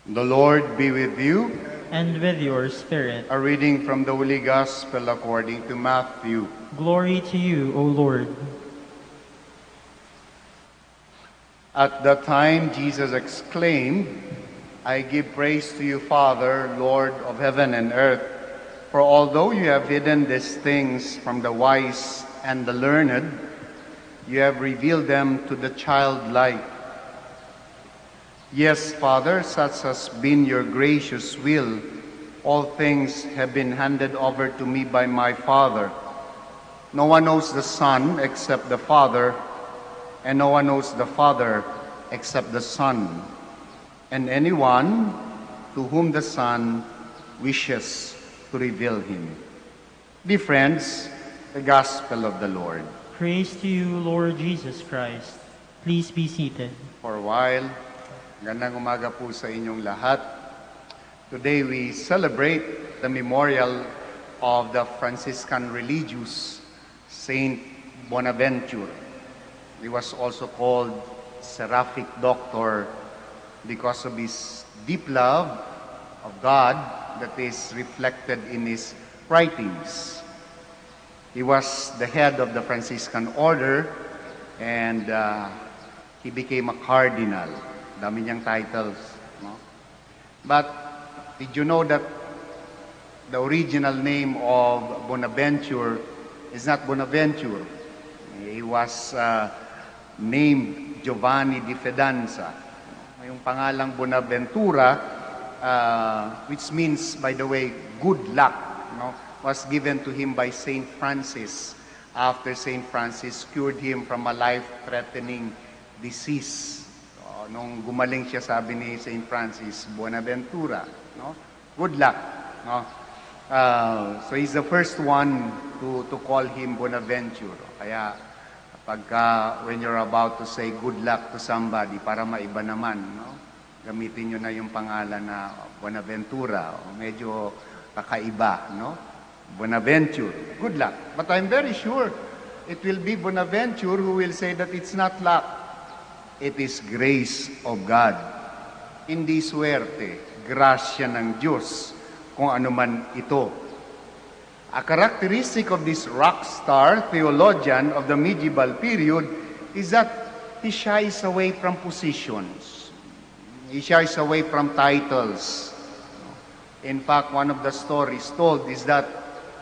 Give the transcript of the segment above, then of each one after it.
The Lord be with you. And with your spirit. A reading from the Holy Gospel according to Matthew. Glory to you, O Lord. At that time, Jesus exclaimed, I give praise to you, Father, Lord of heaven and earth, for although you have hidden these things from the wise and the learned, you have revealed them to the childlike. Yes, Father, such has been your gracious will. All things have been handed over to me by my Father. No one knows the Son except the Father, and no one knows the Father except the Son, and anyone to whom the Son wishes to reveal him. Dear friends, the Gospel of the Lord. Praise to you, Lord Jesus Christ. Please be seated. For a while, gandang umaga po sa inyong lahat. Today we celebrate the memorial of the Franciscan religious Saint Bonaventure. He was also called Seraphic Doctor because of his deep love of God that is reflected in his writings. He was the head of the Franciscan order and he became a cardinal. Dami niyang titles. No? But did you know that the original name of Bonaventure is not Bonaventure? He was named Giovanni di Fidanza. Yung pangalang Bonaventura, which means, by the way, good luck, no, was given to him by Saint Francis after Saint Francis cured him from a life-threatening disease. So, nung gumaling siya, sabi ni Saint Francis, Bonaventura, no? Good luck. No? So he's the first one to call him Bonaventure. Kaya pagka when you're about to say good luck to somebody para maiba naman, no? Gamitin nyo na yung pangalan na Bonaventura. Medyo kakaiba, no? Bonaventure. Good luck. But I'm very sure it will be Bonaventure who will say that it's not luck. It is grace of God. Hindi swerte, grasya ng Diyos, kung ano man ito. A characteristic of this rock star theologian of the medieval period is that he shies away from positions. He shies away from titles. In fact, one of the stories told is that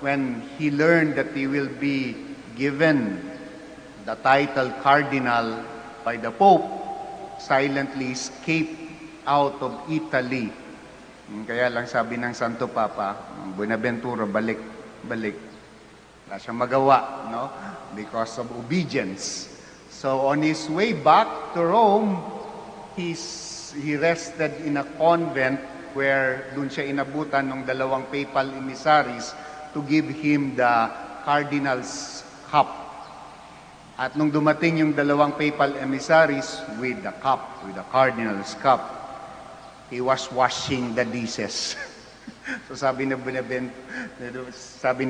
when he learned that he will be given the title cardinal by the Pope, silently escaped out of Italy. Kaya lang sabi ng Santo Papa, Bonaventura, balik. Wala siyang magawa, no? Because of obedience. So on his way back to Rome, he rested in a convent where dun siya inabutan ng dalawang papal emissaries to give him the cardinal's cup. At nung dumating yung dalawang papal emissaries with the cup, with the cardinal's cup, he was washing the dishes. So sabi ni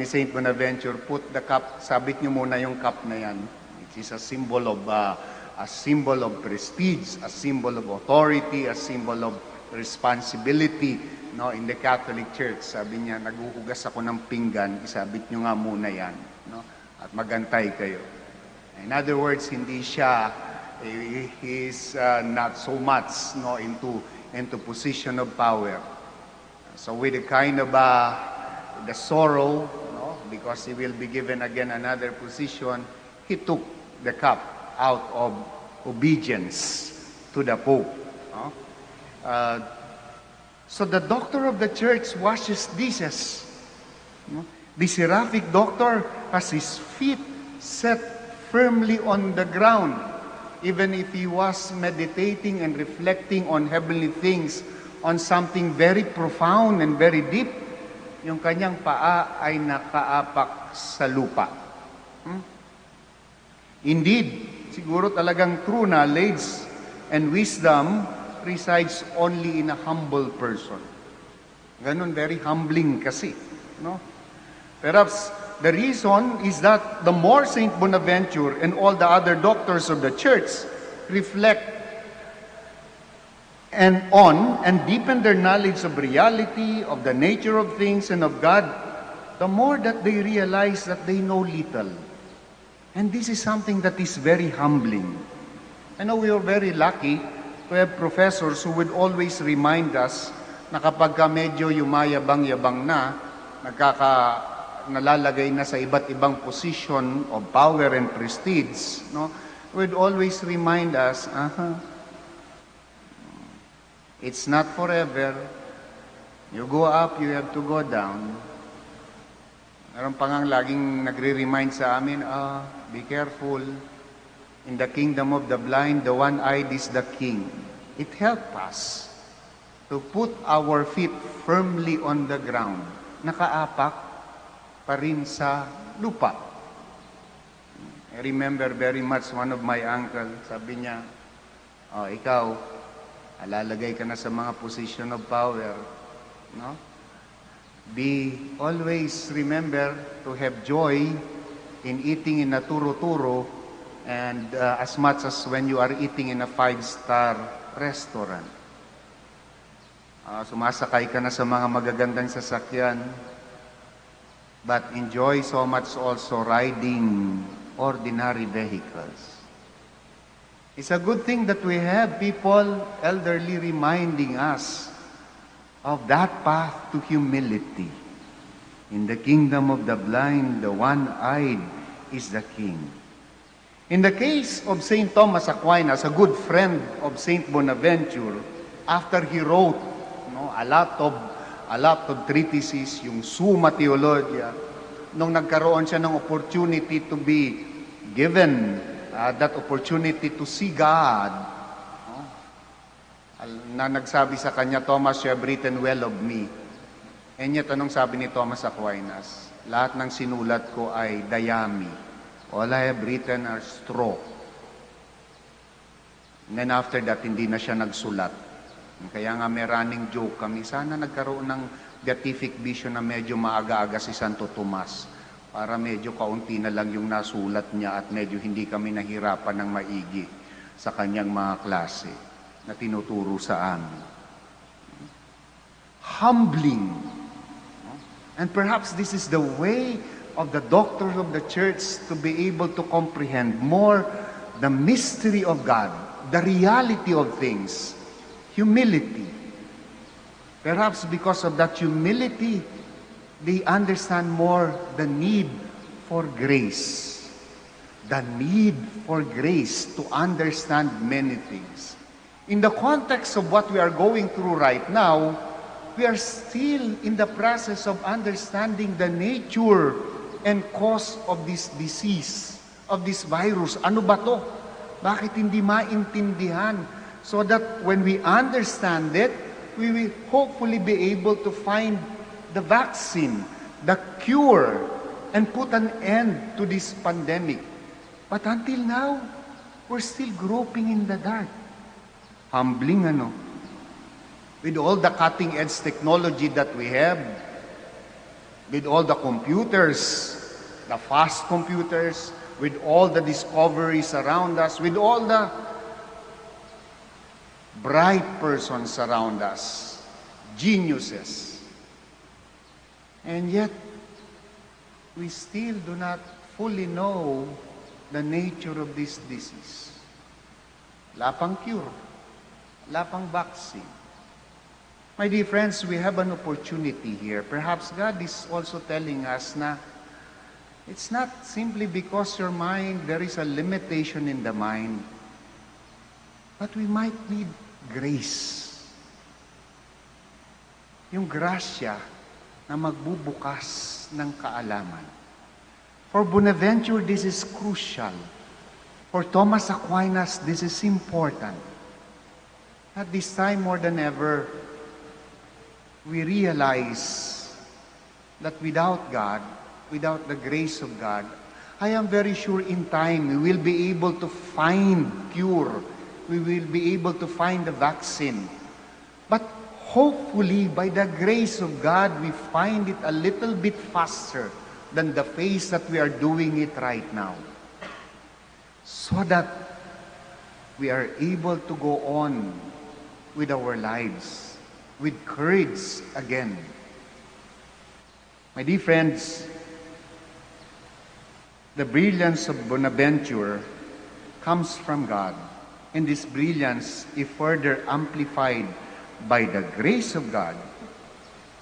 Saint Bonaventure, put the cup, sabit niyo muna yung cup na yan. It is a symbol of prestige, a symbol of authority, a symbol of responsibility, no, in the Catholic Church. Sabi niya, naghuhugas ako ng pinggan, isabit niyo nga muna yan, no? At magantay kayo. In other words, hindi siya, he is not so much, no, into position of power. So with a kind of the sorrow, no, because he will be given again another position, he took the cup out of obedience to the Pope. No? So the doctor of the church washes dishes. No? The seraphic doctor has his feet set firmly on the ground, even if he was meditating and reflecting on heavenly things, on something very profound and very deep, yung kanyang paa ay nakaapak sa lupa. Indeed, siguro talagang true knowledge and wisdom resides only in a humble person. Ganun, very humbling kasi, no? Perhaps the reason is that the more Saint Bonaventure and all the other doctors of the church reflect and deepen their knowledge of reality, of the nature of things, and of God, the more that they realize that they know little. And this is something that is very humbling. I know we are very lucky to have professors who would always remind us na kapag ka medyo yumayabang-yabang na, nalalagay na sa iba't ibang position of power and prestige, no, would always remind us, it's not forever. You go up, you have to go down. Meron pa ngang laging nagre-remind sa amin, be careful. In the kingdom of the blind, the one-eyed is the king. It helps us to put our feet firmly on the ground. Nakaapak pa rin sa lupa. I remember very much one of my uncle, sabi niya, ikaw, alalagay ka na sa mga position of power, no? Always remember to have joy in eating in a turo-turo and as much as when you are eating in a 5-star restaurant. Sumasakay ka na sa mga magagandang sasakyan, but enjoy so much also riding ordinary vehicles. It's a good thing that we have people elderly reminding us of that path to humility. In the kingdom of the blind, the one-eyed is the king. In the case of St. Thomas Aquinas, a good friend of St. Bonaventure, after he wrote a lot of treatises, yung Summa Theologia, nung nagkaroon siya ng opportunity to be given that opportunity to see God, na nagsabi sa kanya, Thomas, you have written well of me. And yet, anong sabi ni Thomas Aquinas? Lahat ng sinulat ko ay dayami. All I have written are straw. And then after that, hindi na siya nagsulat. Kaya nga may running joke kami, sana nagkaroon ng beatific vision na medyo maaga-aga si Santo Tomas para medyo kaunti na lang yung nasulat niya at medyo hindi kami nahirapan ng maigi sa kanyang mga klase na tinuturo sa amin. Humbling. And perhaps this is the way of the doctors of the church to be able to comprehend more the mystery of God, the reality of things, humility. Perhaps because of that humility, they understand more the need for grace. The need for grace to understand many things. In the context of what we are going through right now, we are still in the process of understanding the nature and cause of this disease, of this virus. Ano ba to? Bakit hindi maintindihan? So that when we understand it, we will hopefully be able to find the vaccine, the cure, and put an end to this pandemic. But until now, we're still groping in the dark. Humbling, with all the cutting-edge technology that we have, with all the computers, the fast computers, with all the discoveries around us, with all the bright persons around us, geniuses. And yet, we still do not fully know the nature of this disease. Wala pang cure. Wala pang vaccine. My dear friends, we have an opportunity here. Perhaps God is also telling us na it's not simply because your mind, there is a limitation in the mind, but we might need grace. Yung grasya na magbubukas ng kaalaman. For Bonaventure, this is crucial. For Thomas Aquinas, this is important. At this time, more than ever, we realize that without God, without the grace of God, I am very sure in time we will be able to find cure. We will be able to find the vaccine. But hopefully, by the grace of God, we find it a little bit faster than the phase that we are doing it right now. So that we are able to go on with our lives, with courage again. My dear friends, the brilliance of Bonaventure comes from God, and this brilliance is further amplified by the grace of God.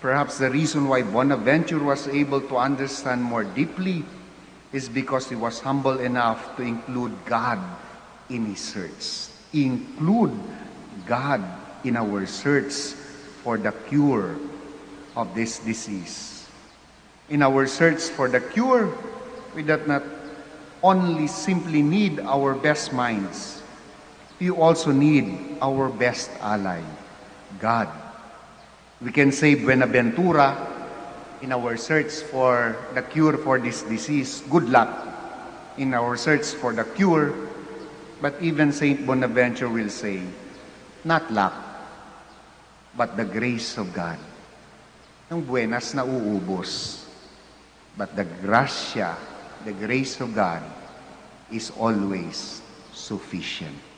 Perhaps the reason why Bonaventure was able to understand more deeply is because he was humble enough to include God in his search. Include God in our search for the cure of this disease. In our search for the cure, we do not only simply need our best minds, we also need our best ally, God. We can say Buenaventura in our search for the cure for this disease. Good luck in our search for the cure. But even Saint Bonaventure will say, not luck, but the grace of God. Ang buenas na uubos. But the gracia, the grace of God is always sufficient.